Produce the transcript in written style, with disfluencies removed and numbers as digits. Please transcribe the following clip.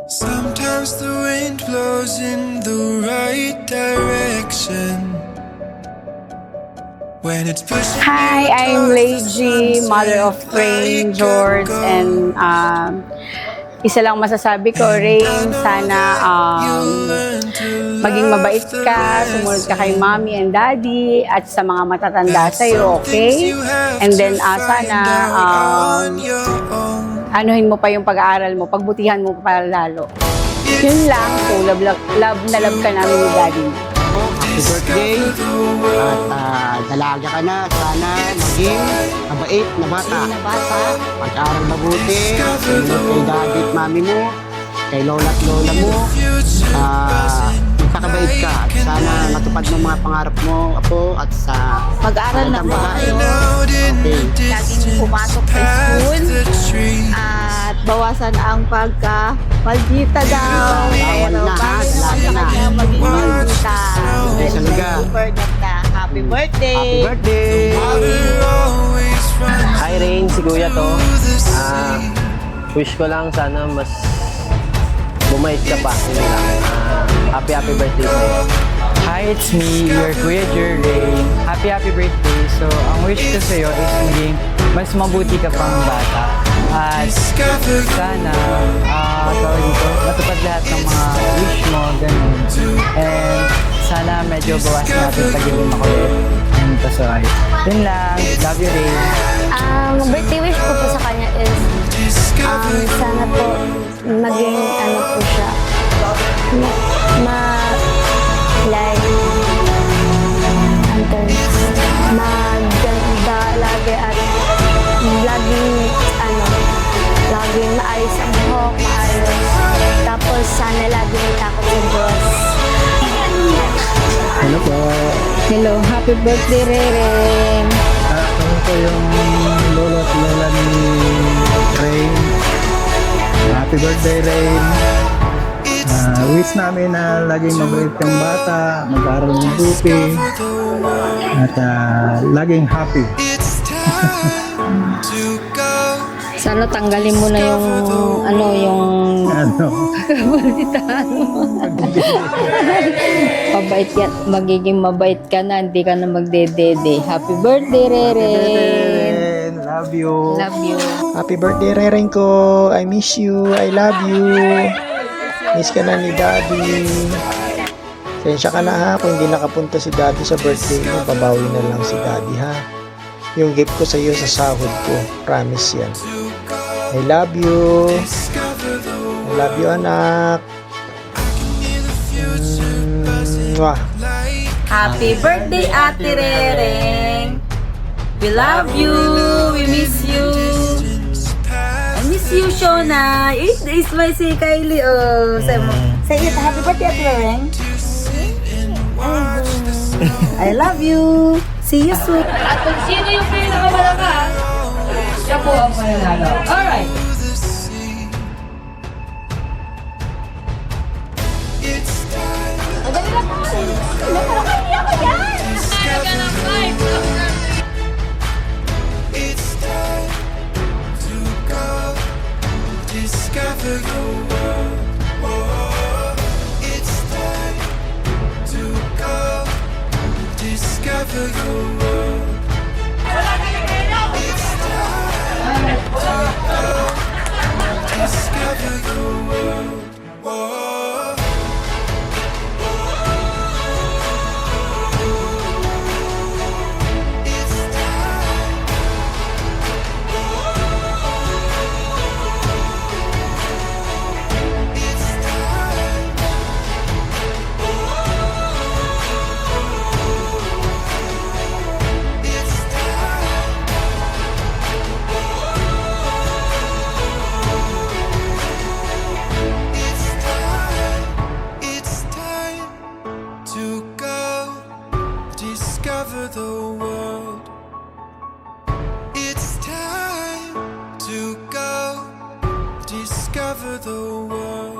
Sometimes the wind blows in the right direction. When it's pushing Hi, you I'm towards the Leiji, mother of sunset, Rain, like a George, ghost. and isa lang masasabi ko, Rain, sana maging mabait ka, sumunod ka kay mommy and daddy, at sa mga matatanda sa'yo, okay? And then, sana, anuhin mo pa yung pag-aaral mo, pagbutihan mo pa lalo. Yun lang, so love na love ka namin ni daddy. Happy birthday at dalaga ka na, sana maging mabait na bata. Pag-aaral mabuti, sumunod kay daddy at mami mo, kay lola at lola mo, magpakabait ka at sana matupad mo mga pangarap mo, apo, at sa Mag-aral na po kayo. Okay. Laging pumasok sa school. At bawasan ang pagka-maldita daw. Bawal Pero na, ha? bago naman Lagi sa na. kanya maging maldita. Okay, salaga. Happy birthday! Happy birthday! Hi Rain, si Kuya to. Wish ko lang sana mas bumait ka pa. Yun lang. Happy birthday sa'yo. Hi, it's me, your Kuya Jerry. Happy birthday. So, ang wish ko sa'yo is maging mas mabuti ka pang bata. At sana, tawag dito, matupad lahat ng mga wish mo, ganun. And sana medyo bawasan natin pagiging makulit. And pasoy. Yun lang. Love you, Ray. Ang birthday wish ko po sa kanya is sana po maging ano po siya like maganda lagi at laging maayos ang buhok, maayos. Tapos sana lagi may takot sa Diyos. Hello po. Hello, happy birthday, Reren! Ako po yung lolo at lola ni Rain. Happy birthday, Rain. Wish namin na laging mabait kang bata, mag-aaral mabuti, at laging happy. Sana tanggalin mo na yung Ano? balitahan mo. Mabait yan. Magiging mabait ka na, hindi ka na magdedede. Happy birthday, Reren! Rain, love you. Love you. Happy birthday, Reren ko. I miss you. I love you. Miss ka na ni Daddy. Sensya ka na ha kung hindi nakapunta si Daddy sa birthday mo. Babawi na lang si Daddy ha. Yung gift ko sa iyo sa sahod ko. Promise yan. I love you. I love you, anak. Mwah. Happy birthday, Ate Rereng! We love you! We miss you! I miss you, Shona! It's my si Kylie, oh! Say it, happy birthday, Ate Rereng! I love you! See you soon! At kung sino yung pinakamalakas, siya po ang mananalo. Alright! Madali lang po! Nakakali ako yan! Talaga ng vibe! Discover the world. Oh, it's time to go. Discover the world. It's time to go. Discover the world. Oh. Discover the world. It's time to go discover the world.